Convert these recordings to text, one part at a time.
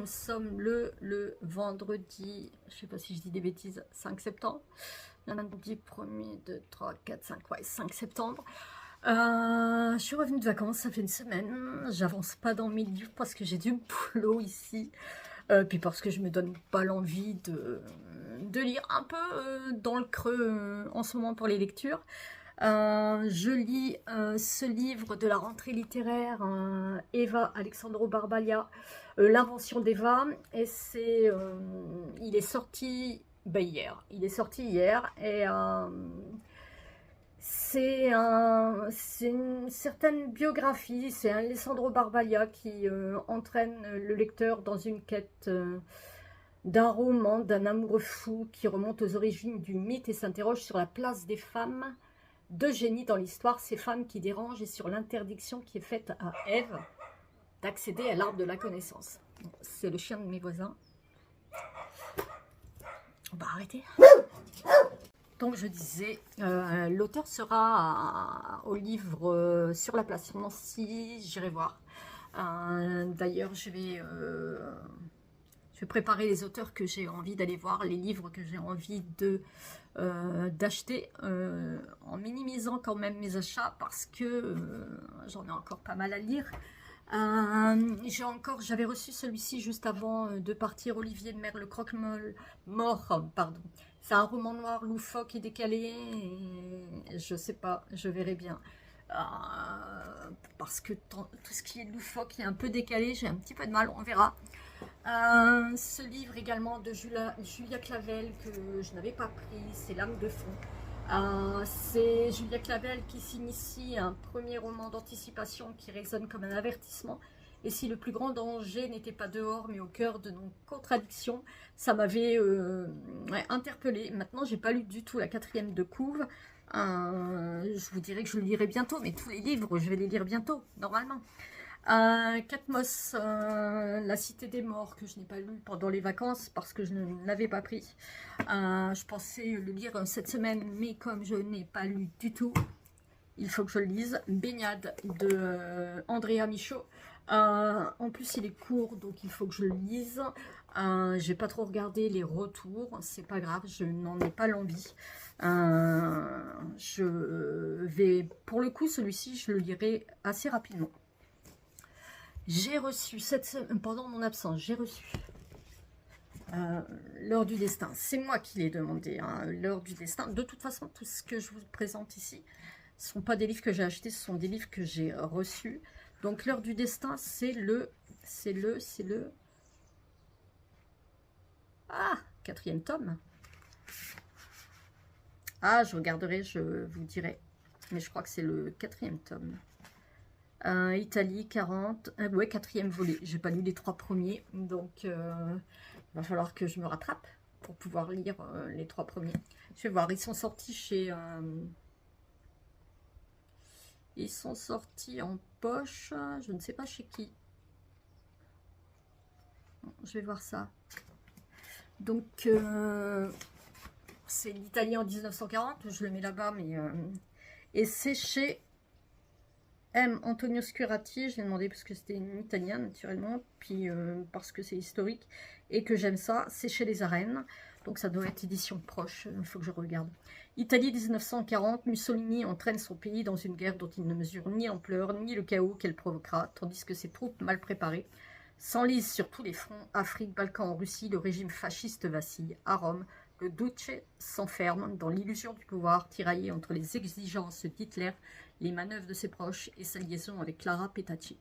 nous sommes le vendredi, je sais pas si je dis des bêtises, 5 septembre. Lundi 1er, 2, 3, 4, 5, ouais, 5 septembre. Je suis revenue de vacances, ça fait une semaine. J'avance pas dans mes livres parce que j'ai du boulot ici. Puis parce que je me donne pas l'envie de lire un peu dans le creux en ce moment pour les lectures. Je lis ce livre de la rentrée littéraire, Eva Alexandro Barbalia, L'invention d'Eva, et il est sorti hier. Il est sorti hier et c'est une certaine biographie. C'est Alessandro Barbalia qui entraîne le lecteur dans une quête d'un roman, d'un amoureux fou qui remonte aux origines du mythe et s'interroge sur la place des femmes de génie dans l'histoire, ces femmes qui dérangent, et sur l'interdiction qui est faite à Ève d'accéder à l'arbre de la connaissance. C'est le chien de mes voisins. On va arrêter. Donc je disais, l'auteur sera au livre sur la place sur Nancy, j'irai voir. D'ailleurs, je vais préparer les auteurs que j'ai envie d'aller voir, les livres que j'ai envie d'acheter, en minimisant quand même mes achats parce que j'en ai encore pas mal à lire. J'avais reçu celui-ci juste avant de partir, Olivier de Mer, Le Croque-Mort, pardon. C'est un roman noir loufoque et décalé, et je sais pas, je verrai bien. Parce que tout ce qui est loufoque et un peu décalé, j'ai un petit peu de mal, on verra. Ce livre également de Julia Clavel que je n'avais pas pris, c'est L'âme de fond. C'est Julia Clavel qui s'initie à un premier roman d'anticipation qui résonne comme un avertissement. Et si le plus grand danger n'était pas dehors mais au cœur de nos contradictions, ça m'avait interpellée. Maintenant, j'ai pas lu du tout la 4e de couve. Je vous dirais que je le lirai bientôt, mais tous les livres, je vais les lire bientôt, normalement. Catmos, La Cité des Morts, que je n'ai pas lu pendant les vacances parce que je ne l'avais pas pris. Je pensais le lire cette semaine, mais comme je n'ai pas lu du tout, il faut que je le lise. Baignade de Andrea Michaud. En plus, il est court, donc il faut que je le lise. J'ai pas trop regardé les retours, c'est pas grave, je n'en ai pas l'envie. Pour le coup, celui-ci, je le lirai assez rapidement. J'ai reçu, pendant mon absence, j'ai reçu L'heure du destin. C'est moi qui l'ai demandé, hein, L'heure du destin. De toute façon, tout ce que je vous présente ici, ce ne sont pas des livres que j'ai achetés, ce sont des livres que j'ai reçus. Donc, L'heure du destin, c'est le... Ah, 4e tome. Ah, je regarderai, je vous dirai. Mais je crois que c'est le 4e tome. Italie, 40. Ouais, 4e volet. J'ai pas lu les 3 premiers. Donc, il va falloir que je me rattrape pour pouvoir lire les 3 premiers. Je vais voir, ils sont sortis chez... Ils sont sortis en poche. Je ne sais pas chez qui. Je vais voir ça. Donc, c'est l'Italie en 1940. Je le mets là-bas, mais... et c'est chez... M. Antonio Scurati, je l'ai demandé parce que c'était une italienne naturellement, puis parce que c'est historique et que j'aime ça. C'est chez Les Arènes, donc ça doit être édition proche, il faut que je regarde. Italie 1940, Mussolini entraîne son pays dans une guerre dont il ne mesure ni l'ampleur ni le chaos qu'elle provoquera, tandis que ses troupes mal préparées s'enlisent sur tous les fronts. Afrique, Balkans, Russie, le régime fasciste vacille. À Rome, le Duce s'enferme dans l'illusion du pouvoir, tiraillé entre les exigences d'Hitler, les manœuvres de ses proches et sa liaison avec Clara Petacci.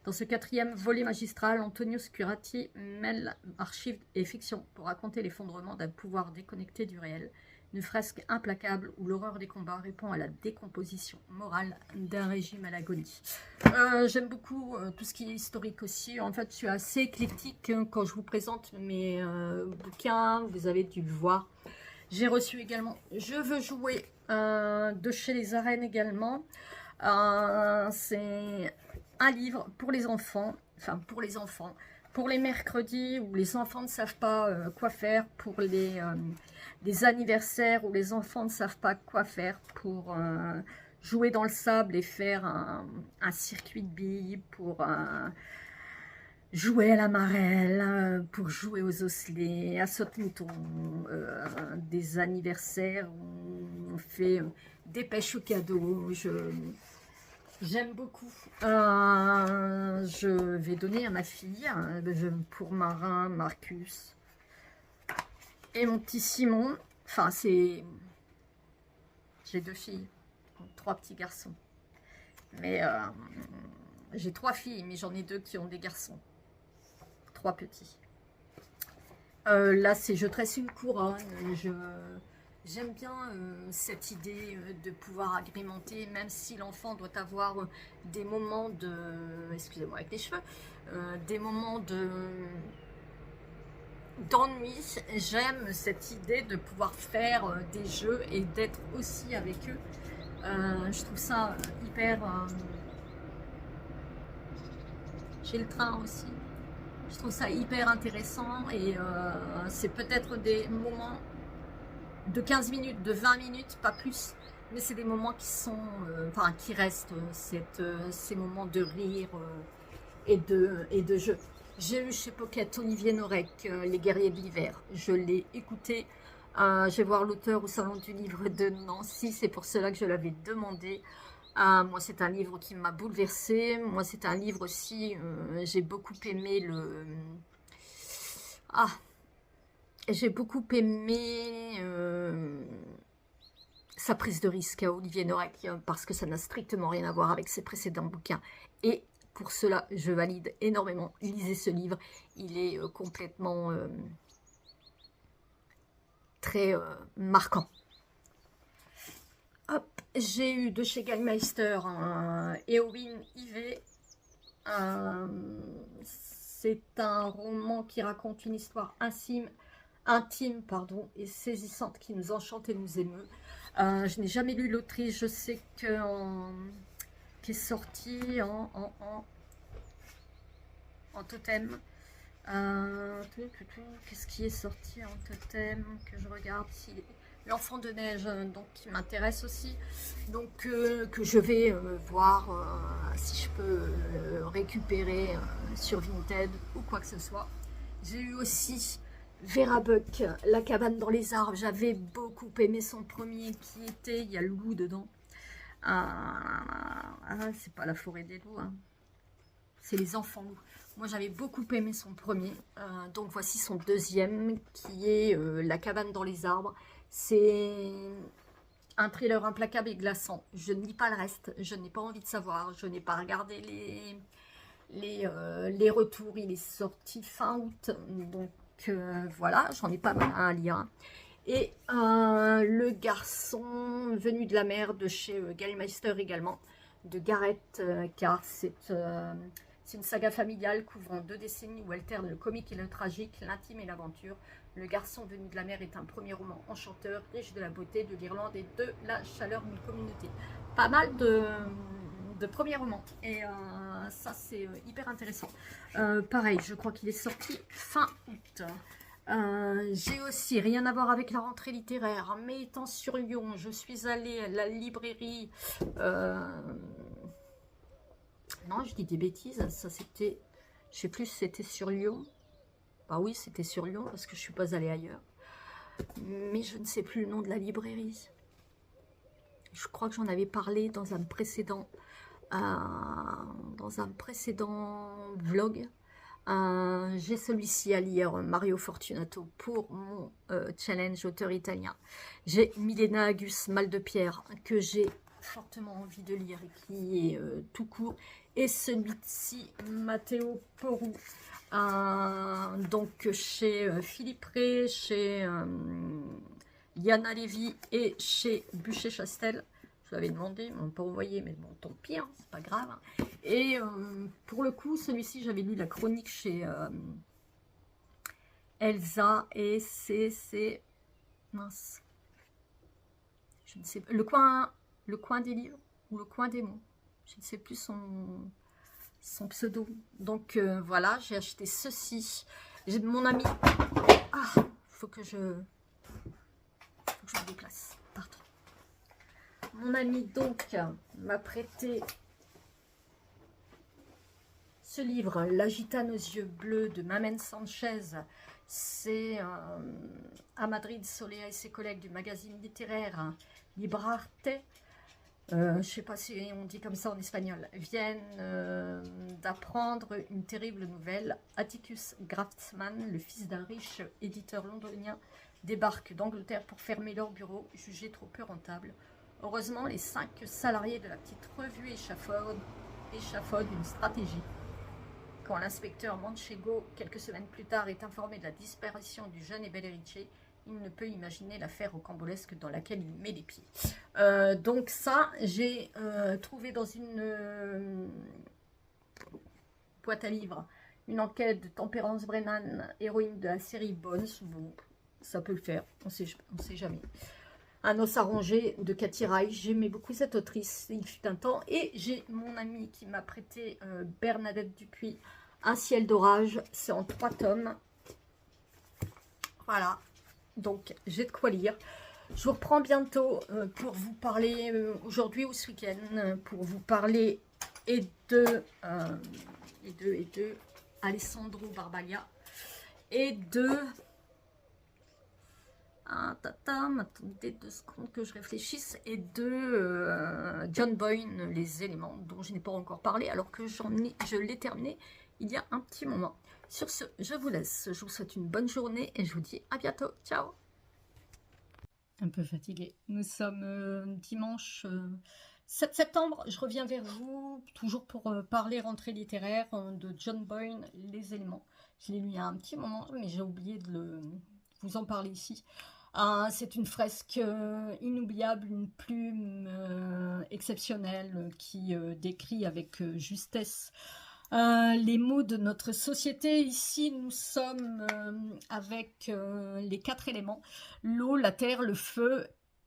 Dans ce 4e volet magistral, Antonio Scurati mêle archives et fiction pour raconter l'effondrement d'un pouvoir déconnecté du réel, une fresque implacable où l'horreur des combats répond à la décomposition morale d'un régime à l'agonie. J'aime beaucoup tout ce qui est historique aussi. En fait, je suis assez éclectique quand je vous présente mes bouquins, vous avez dû le voir. J'ai reçu également Je veux jouer de chez Les Arènes également. C'est un livre pour les enfants, pour les mercredis où les enfants ne savent pas quoi faire, pour les anniversaires où les enfants ne savent pas quoi faire, pour jouer dans le sable et faire un circuit de billes, pour jouer à la marelle, pour jouer aux osselets, à saute-mouton, des anniversaires, on fait des pêches au cadeau. J'aime beaucoup. Je vais donner à ma fille, pour Marin, Marcus et mon petit Simon. Enfin, j'ai 2 filles, 3 petits garçons. Mais j'ai 3 filles, mais j'en ai 2 qui ont des garçons. 3 petits. Là, c'est je tresse une couronne. J'aime bien cette idée de pouvoir agrémenter, même si l'enfant doit avoir des moments de... Excusez-moi avec les cheveux. Des moments d'ennui. J'aime cette idée de pouvoir faire des jeux et d'être aussi avec eux. Je trouve ça hyper... J'ai le train aussi. Je trouve ça hyper intéressant et c'est peut-être des moments de 15 minutes, de 20 minutes, pas plus. Mais c'est des moments qui sont, enfin, qui restent, ces moments de rire et de jeu. J'ai eu chez Pocket Olivier Norek, Les Guerriers de l'Hiver. Je l'ai écouté. Je vais voir l'auteur au Salon du Livre de Nancy. C'est pour cela que je l'avais demandé. Moi, c'est un livre qui m'a bouleversée. Moi, c'est un livre aussi, j'ai beaucoup aimé j'ai beaucoup aimé sa prise de risque à Olivier Norek, parce que ça n'a strictement rien à voir avec ses précédents bouquins. Et pour cela, je valide énormément. Lisez ce livre. Il est complètement très marquant. Hop, j'ai eu de chez Gallmeister Éowyn Ivey. C'est un roman qui raconte une histoire intime et saisissante qui nous enchante et nous émeut. Je n'ai jamais lu l'autrice. Je sais qu'est sorti en totem. Qu'est-ce qui est sorti en totem que je regarde si L'Enfant de Neige, donc qui m'intéresse aussi, donc que je vais voir si je peux récupérer sur Vinted ou quoi que ce soit. J'ai eu aussi Vera Buck, La cabane dans les arbres. J'avais beaucoup aimé son premier qui était, il y a le loup dedans. C'est pas La forêt des loups, hein. C'est Les enfants loups. Moi, j'avais beaucoup aimé son premier. Donc, voici son deuxième, qui est La cabane dans les arbres. C'est un thriller implacable et glaçant. Je ne lis pas le reste. Je n'ai pas envie de savoir. Je n'ai pas regardé les retours. Il est sorti fin août. Donc, voilà. J'en ai pas mal à lire. Et Le garçon venu de la mer de chez Gallmeister également, de Gareth, car c'est une saga familiale couvrant 2 décennies où alternent le comique et le tragique, l'intime et l'aventure. Le garçon venu de la mer est un premier roman enchanteur, riche de la beauté de l'Irlande et de la chaleur d'une communauté. Pas mal de premiers romans. Et ça, c'est hyper intéressant. Pareil, je crois qu'il est sorti fin août. J'ai aussi, rien à voir avec la rentrée littéraire, mais étant sur Lyon, je suis allée à la librairie... Non, je dis des bêtises, ça c'était... Je sais plus si c'était sur Lyon. Bah oui, c'était sur Lyon parce que je suis pas allée ailleurs. Mais je ne sais plus le nom de la librairie. Je crois que j'en avais parlé dans un précédent vlog. J'ai celui-ci à lire, Mario Fortunato, pour mon challenge auteur italien. J'ai Milena Agus, Mal de pierre, que j'ai fortement envie de lire et qui est tout court. Et celui-ci, Matteo Porou, donc chez Philippe Ray, chez Yana Lévy et chez Bûcher-Chastel. Je l'avais demandé, ils m'ont pas envoyé, mais bon, tant pis, hein, c'est pas grave. Et pour le coup, celui-ci, j'avais lu la chronique chez Elsa, et c'est mince, je ne sais pas, le coin des livres ou le coin des mots, je ne sais plus son pseudo. Donc voilà, j'ai acheté ceci. J'ai mon ami. Faut que je me déplace. Pardon. Mon ami donc m'a prêté ce livre, La gitane aux yeux bleus de Mamen Sanchez. C'est à Madrid, Solea et ses collègues du magazine littéraire Librarte, je ne sais pas si on dit comme ça en espagnol, viennent d'apprendre une terrible nouvelle. Atticus Craftsman, le fils d'un riche éditeur londonien, débarque d'Angleterre pour fermer leur bureau, jugé trop peu rentable. Heureusement, les 5 salariés de la petite revue échafaudent une stratégie. Quand l'inspecteur Manchego, quelques semaines plus tard, est informé de la disparition du jeune Ebelerice, il ne peut imaginer l'affaire rocambolesque dans laquelle il met les pieds. Donc ça, j'ai trouvé dans une boîte à livres une enquête de Temperance Brennan, héroïne de la série Bones. Bon, ça peut le faire, on sait jamais. Un os arrangé de Cathy Reich. J'aimais beaucoup cette autrice, il fut un temps. Et j'ai mon ami qui m'a prêté Bernadette Dupuis, Un ciel d'orage. C'est en 3 tomes. Voilà. Donc, j'ai de quoi lire. Je vous reprends bientôt pour vous parler, aujourd'hui ou ce week-end, pour vous parler et de Alessandro Barbaglia et de... attendez 2 secondes que je réfléchisse, et de John Boyne, Les éléments, dont je n'ai pas encore parlé, alors que je l'ai terminé il y a un petit moment. Sur ce, je vous laisse, je vous souhaite une bonne journée et je vous dis à bientôt, ciao. Un peu fatiguée. Nous sommes dimanche 7 septembre, je reviens vers vous, toujours pour parler rentrée littéraire de John Boyne, Les éléments. Je l'ai lu il y a un petit moment, mais j'ai oublié de vous en parler ici. C'est une fresque inoubliable, une plume exceptionnelle qui décrit avec justesse les maux de notre société. Ici, nous sommes avec les 4 éléments. L'eau, la terre, le feu.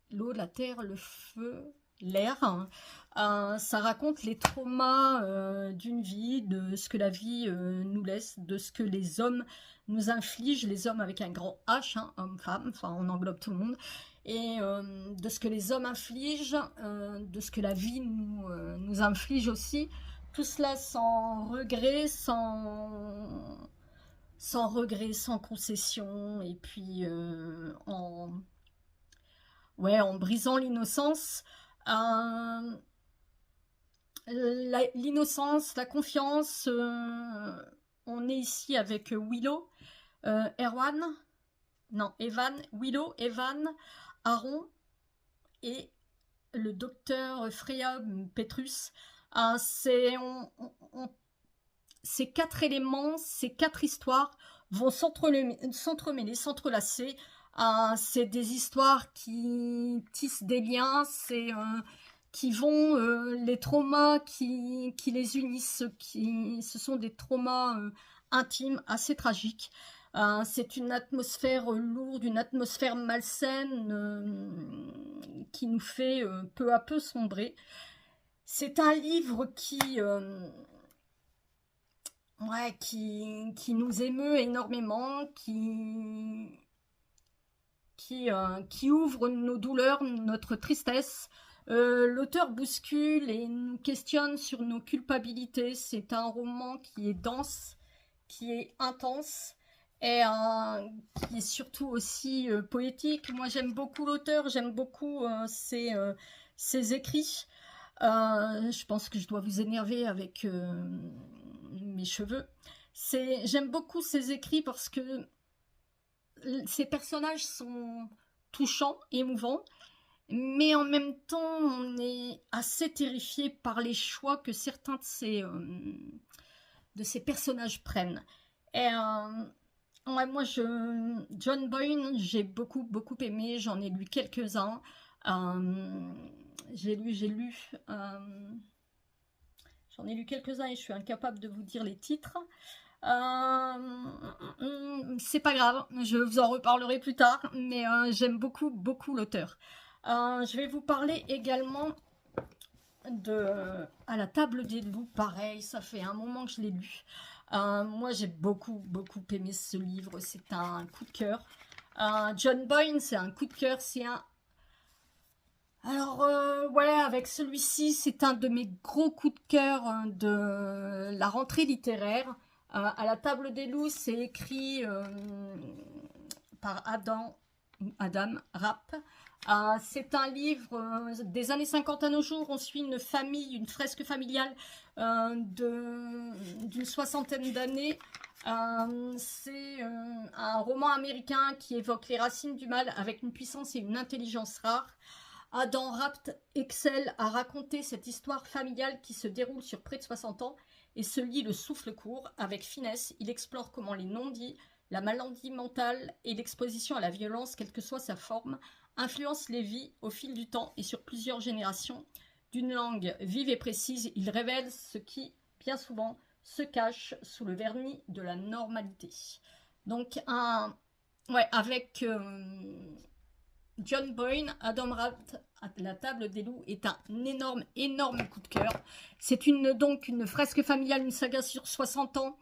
L'eau, la terre, le feu, l'air. Ça raconte les traumas d'une vie, de ce que la vie nous laisse, de ce que les hommes nous infligent, les hommes avec un grand H, hein, hommes-femmes, enfin on englobe tout le monde, et de ce que les hommes infligent, de ce que la vie nous inflige aussi. Tout cela sans regret, sans concession, et puis en brisant l'innocence. L'innocence, la confiance. On est ici avec Willow, Evan, Aaron et le docteur Freya Petrus. Ces 4 éléments, ces 4 histoires vont s'entremêler, s'entrelacer. C'est des histoires qui tissent des liens, qui vont, les traumas qui les unissent, ce sont des traumas intimes, assez tragiques. C'est une atmosphère lourde, une atmosphère malsaine qui nous fait peu à peu sombrer. C'est un livre qui nous émeut énormément, qui ouvre nos douleurs, notre tristesse. L'auteur bouscule et nous questionne sur nos culpabilités. C'est un roman qui est dense, qui est intense et qui est surtout aussi poétique. Moi, j'aime beaucoup l'auteur, j'aime beaucoup ses écrits. Je pense que je dois vous énerver avec mes cheveux. J'aime beaucoup ses écrits parce que ces personnages sont touchants, émouvants, mais en même temps, on est assez terrifié par les choix que certains de ces personnages prennent. Et moi, John Boyne, j'ai beaucoup aimé, j'en ai lu quelques-uns. J'en ai lu quelques-uns et je suis incapable de vous dire les titres. C'est pas grave, je vous en reparlerai plus tard, mais j'aime beaucoup l'auteur. Je vais vous parler également de À la table des loups. Pareil, ça fait un moment que je l'ai lu. Moi, j'ai beaucoup aimé ce livre, c'est un coup de cœur. John Boyne, c'est un coup de cœur, c'est Alors, ouais, avec celui-ci, c'est un de mes gros coups de cœur de la rentrée littéraire. À la table des loups, c'est écrit par Adam Rapp. C'est un livre des années 50 à nos jours. On suit une famille, une fresque familiale d'une soixantaine d'années. C'est un roman américain qui évoque les racines du mal avec une puissance et une intelligence rares. Adam Rapt excelle à raconter cette histoire familiale qui se déroule sur près de 60 ans et se lit le souffle court. Avec finesse, il explore comment les non-dits, la maladie mentale et l'exposition à la violence, quelle que soit sa forme, influencent les vies au fil du temps et sur plusieurs générations. D'une langue vive et précise, il révèle ce qui, bien souvent, se cache sous le vernis de la normalité. Donc, avec John Boyne, Adam Rapt à la table des loups est un énorme coup de cœur. C'est donc une fresque familiale, une saga sur 60 ans.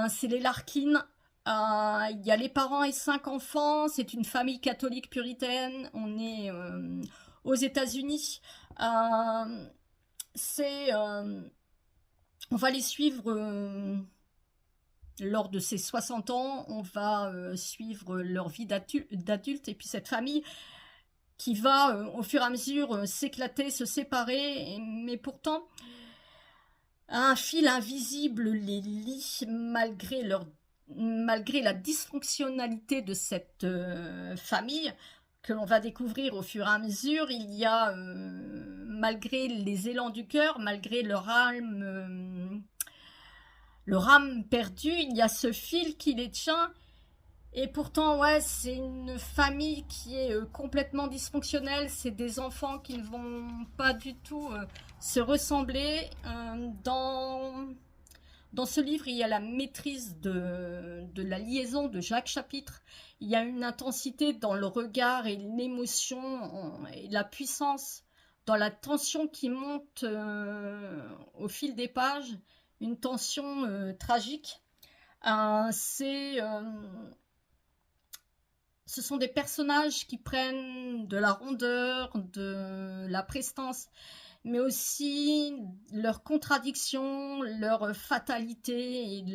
C'est les Larkin. Il y a les parents et 5 enfants. C'est une famille catholique puritaine. On est aux États-Unis. On va les suivre lors de ces 60 ans. On va suivre leur vie d'adulte et puis cette famille qui va au fur et à mesure s'éclater, se séparer, mais pourtant un fil invisible les lie malgré la dysfonctionnalité de cette famille que l'on va découvrir au fur et à mesure. Il y a, malgré les élans du cœur, malgré leur âme perdue, il y a ce fil qui les tient. Et pourtant, ouais, c'est une famille qui est complètement dysfonctionnelle. C'est des enfants qui ne vont pas du tout se ressembler. Dans ce livre, il y a la maîtrise de la liaison de chaque chapitre. Il y a une intensité dans le regard et l'émotion et la puissance dans la tension qui monte au fil des pages. Une tension tragique. Ce sont des personnages qui prennent de la rondeur, de la prestance, mais aussi leur contradiction, leur fatalité et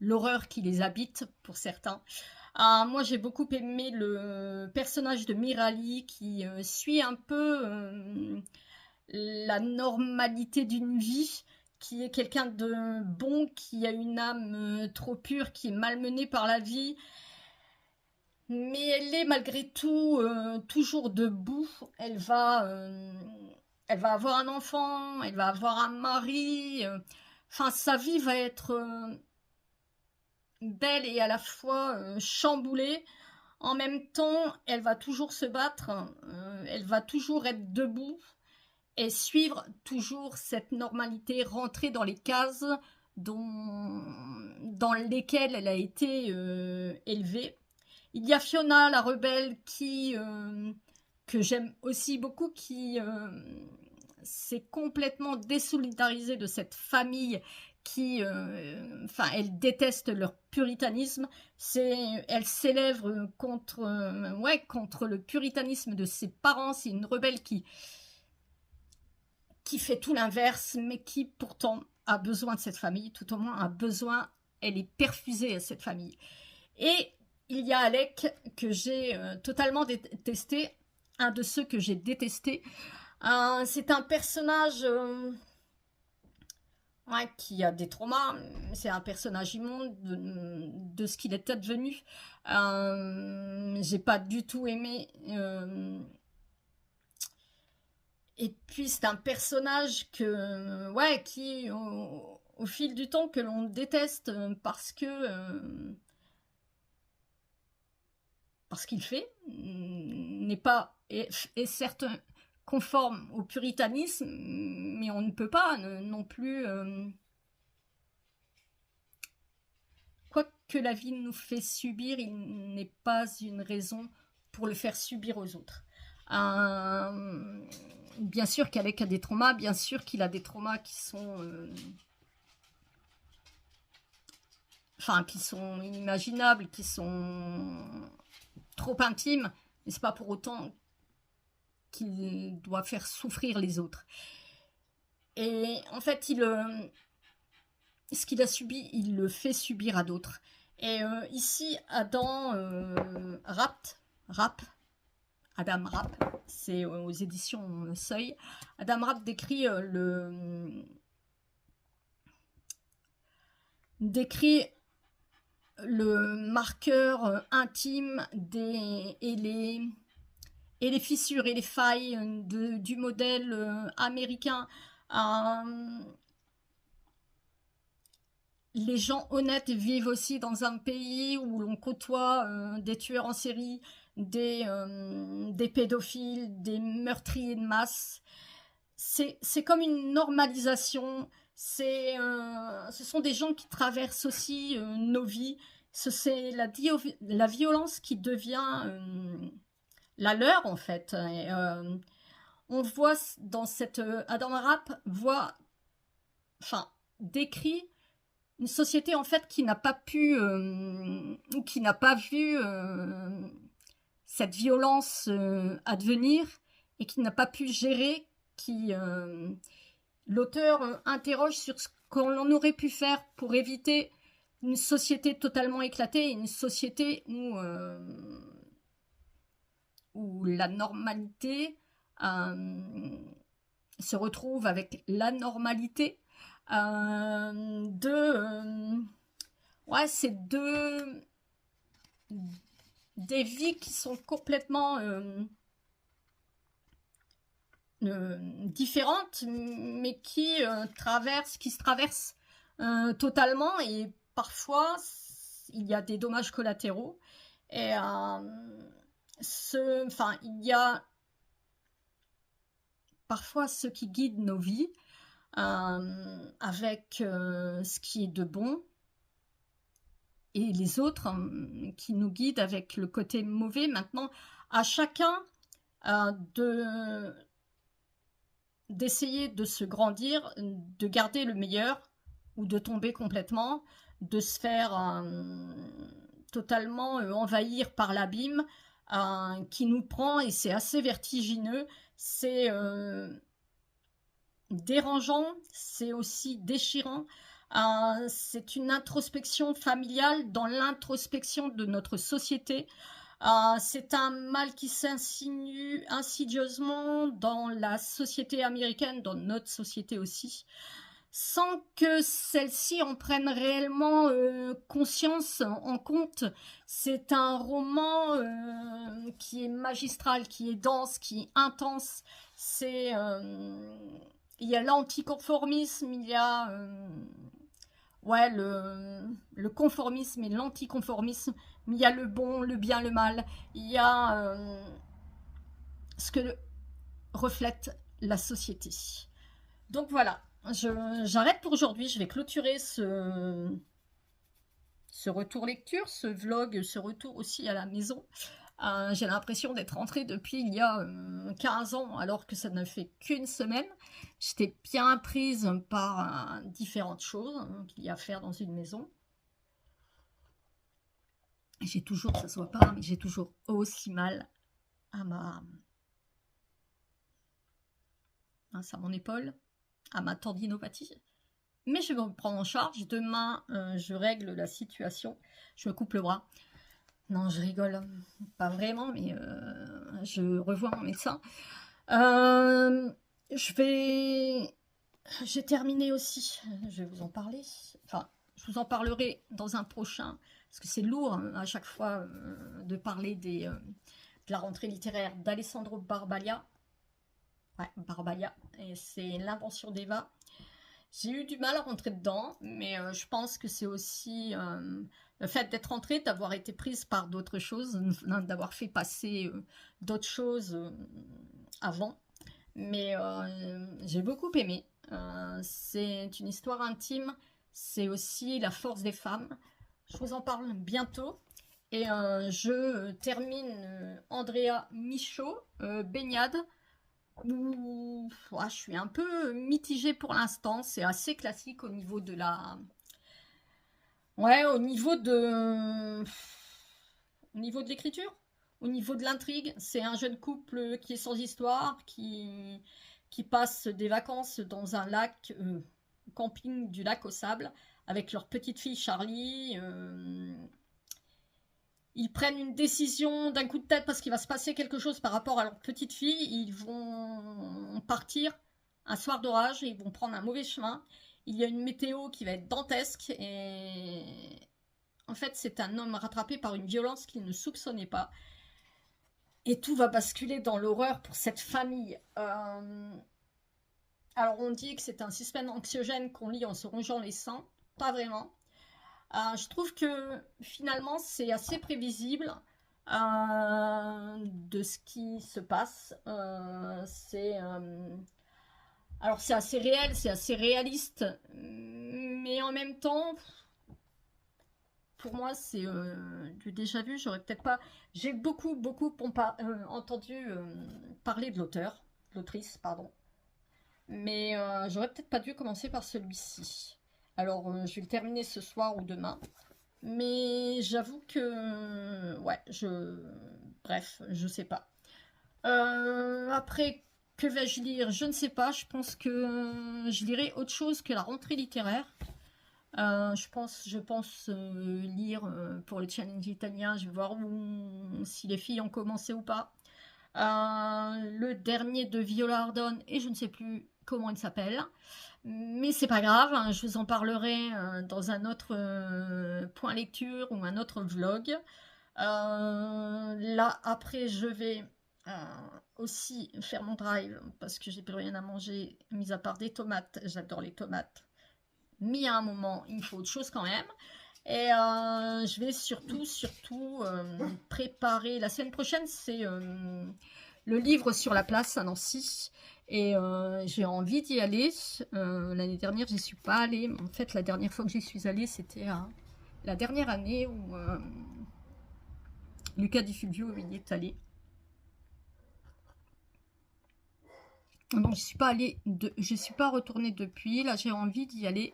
l'horreur qui les habite pour certains. Moi, j'ai beaucoup aimé le personnage de Mirali qui suit un peu la normalité d'une vie, qui est quelqu'un de bon, qui a une âme trop pure, qui est malmenée par la vie, mais elle est malgré tout toujours debout. Elle va avoir un enfant, elle va avoir un mari. Enfin, sa vie va être belle et à la fois chamboulée. En même temps, elle va toujours se battre, elle va toujours être debout et suivre toujours cette normalité, rentrer dans les cases dans lesquelles elle a été élevée. Il y a Fiona, la rebelle, que j'aime aussi beaucoup, qui s'est complètement désolidarisée de cette famille qui, elle déteste leur puritanisme. Elle s'élève contre le puritanisme de ses parents. C'est une rebelle qui fait tout l'inverse, mais qui pourtant a besoin de cette famille, tout au moins elle est perfusée à cette famille. Et il y a Alec, que j'ai totalement détesté, un de ceux que j'ai détesté. C'est un personnage qui a des traumas, c'est un personnage immonde de ce qu'il est advenu. J'ai pas du tout aimé. Et puis c'est un personnage qui au fil du temps que l'on déteste parce qu'il fait n'est pas est certes conforme au puritanisme, mais on ne peut pas non plus quoi que la vie nous fait subir, il n'est pas une raison pour le faire subir aux autres. Bien sûr qu'Alec a des traumas, bien sûr qu'il a des traumas qui sont qui sont inimaginables, qui sont trop intime, mais c'est pas pour autant qu'il doit faire souffrir les autres. Et en fait, ce qu'il a subi, il le fait subir à d'autres. Et ici, Adam Rapp, c'est aux éditions Seuil. Adam Rapp décrit le marqueur intime et les fissures et les failles du modèle américain. Les gens honnêtes vivent aussi dans un pays où l'on côtoie des tueurs en série, des pédophiles, des meurtriers de masse. C'est comme une normalisation. Ce sont des gens qui traversent aussi nos vies. C'est la violence qui devient la leur, en fait. Et, on voit dans cette... Adam Rapp décrit une société, en fait, qui n'a pas pu... ou qui n'a pas vu cette violence advenir et qui n'a pas pu gérer, l'auteur interroge sur ce qu'on aurait pu faire pour éviter une société totalement éclatée, une société où la normalité se retrouve avec l'anormalité. C'est des vies qui sont complètement différentes, mais qui se traversent totalement, et parfois il y a des dommages collatéraux. Et il y a parfois ce qui guide nos vies avec ce qui est de bon, et les autres qui nous guident avec le côté mauvais. Maintenant, à chacun d'essayer de se grandir, de garder le meilleur ou de tomber complètement, de se faire totalement envahir par l'abîme qui nous prend, et c'est assez vertigineux, c'est dérangeant, c'est aussi déchirant. C'est une introspection familiale dans l'introspection de notre société. C'est un mal qui s'insinue insidieusement dans la société américaine, dans notre société aussi, sans que celle-ci en prenne réellement conscience, en compte. C'est un roman qui est magistral, qui est dense, qui est intense. Il y a l'anticonformisme, il y a le conformisme et l'anticonformisme, mais il y a le bon, le bien, le mal. Il y a ce que reflète la société. Donc voilà, j'arrête pour aujourd'hui. Je vais clôturer ce retour lecture, ce vlog, ce retour aussi à la maison. J'ai l'impression d'être rentrée depuis il y a 15 ans, alors que ça ne fait qu'une semaine. J'étais bien prise par différentes choses qu'il y a à faire dans une maison. J'ai toujours, ça se voit pas, mais j'ai toujours aussi mal à mon épaule, à ma tendinopathie. Mais je vais me prendre en charge. Demain, je règle la situation. Je me coupe le bras. Non, je rigole, pas vraiment, mais je revois mon médecin. J'ai terminé aussi, je vais vous en parler. Enfin, je vous en parlerai dans un prochain, parce que c'est lourd à chaque fois de parler de la rentrée littéraire d'Alessandro Barbalia. Ouais, Barbalia, et c'est l'invention d'Eva. J'ai eu du mal à rentrer dedans, mais je pense que c'est aussi le fait d'être rentrée, d'avoir été prise par d'autres choses, d'avoir fait passer d'autres choses avant. Mais j'ai beaucoup aimé. C'est une histoire intime, c'est aussi la force des femmes. Je vous en parle bientôt. Et je termine Andrea Michaud, Baignade. Je suis un peu mitigée pour l'instant. C'est assez classique au niveau de au niveau de l'écriture. Au niveau de l'intrigue, c'est un jeune couple qui est sans histoire, qui passe des vacances dans un lac, camping du lac au sable, avec leur petite fille Charlie. Ils prennent une décision d'un coup de tête parce qu'il va se passer quelque chose par rapport à leur petite fille. Ils vont partir un soir d'orage et ils vont prendre un mauvais chemin. Il y a une météo qui va être dantesque et en fait c'est un homme rattrapé par une violence qu'il ne soupçonnait pas. Et tout va basculer dans l'horreur pour cette famille. Alors on dit que c'est un suspense anxiogène qu'on lit en se rongeant les seins. Pas vraiment. Je trouve que finalement c'est assez prévisible de ce qui se passe. Alors c'est assez réel, c'est assez réaliste, mais en même temps, pour moi c'est du déjà vu. J'aurais peut-être pas. J'ai beaucoup entendu parler de l'autrice, pardon, mais j'aurais peut-être pas dû commencer par celui-ci. Alors, je vais le terminer ce soir ou demain. Mais j'avoue que... Ouais, bref, je sais pas. Après, que vais-je lire? Je ne sais pas. Je pense que je lirai autre chose que la rentrée littéraire. Je pense lire pour le challenge italien. Je vais voir si les filles ont commencé ou pas. Le dernier de Viola Ardon, et je ne sais plus comment il s'appelle. Mais c'est pas grave, hein, je vous en parlerai dans un autre point lecture ou un autre vlog. Là, après, je vais aussi faire mon drive parce que j'ai plus rien à manger, mis à part des tomates. J'adore les tomates. Mais il y a un moment, il me faut autre chose quand même. Et je vais surtout préparer. La semaine prochaine, c'est le livre sur la place à Nancy. Et j'ai envie d'y aller. L'année dernière, j'y suis pas allée. En fait, la dernière fois que j'y suis allée, c'était la dernière année où Lucas Di Fulvio y est allé. Donc, je suis pas retournée depuis. Là, j'ai envie d'y aller.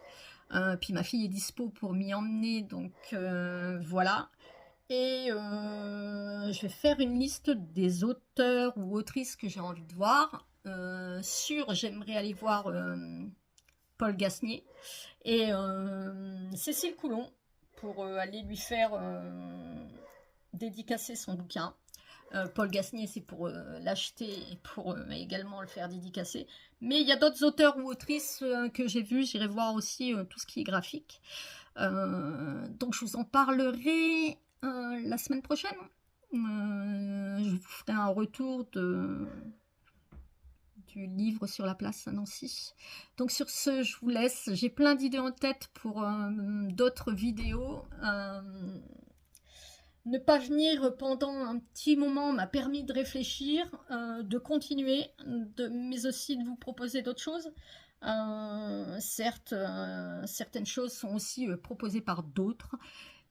Puis ma fille est dispo pour m'y emmener. Donc, voilà. Et je vais faire une liste des auteurs ou autrices que j'ai envie de voir. J'aimerais aller voir Paul Gasnier et Cécile Coulon pour aller lui faire dédicacer son bouquin. Paul Gasnier, c'est pour l'acheter et pour également le faire dédicacer. Mais il y a d'autres auteurs ou autrices que j'ai vus. J'irai voir aussi tout ce qui est graphique. Donc je vous en parlerai la semaine prochaine. Je vous ferai un retour du livre sur la place à Nancy. Donc sur ce, je vous laisse. J'ai plein d'idées en tête pour d'autres vidéos. Ne pas venir pendant un petit moment m'a permis de réfléchir, de continuer, mais aussi de vous proposer d'autres choses. Certes, certaines choses sont aussi proposées par d'autres,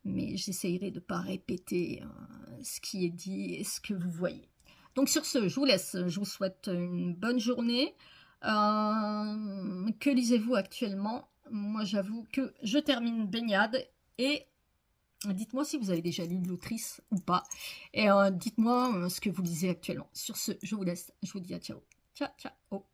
mais j'essayerai de ne pas répéter ce qui est dit et ce que vous voyez. Donc sur ce, je vous laisse. Je vous souhaite une bonne journée. Que lisez-vous actuellement? Moi, j'avoue que je termine baignade et dites-moi si vous avez déjà lu l'autrice ou pas. Et dites-moi ce que vous lisez actuellement. Sur ce, je vous laisse. Je vous dis à ciao. Ciao, ciao.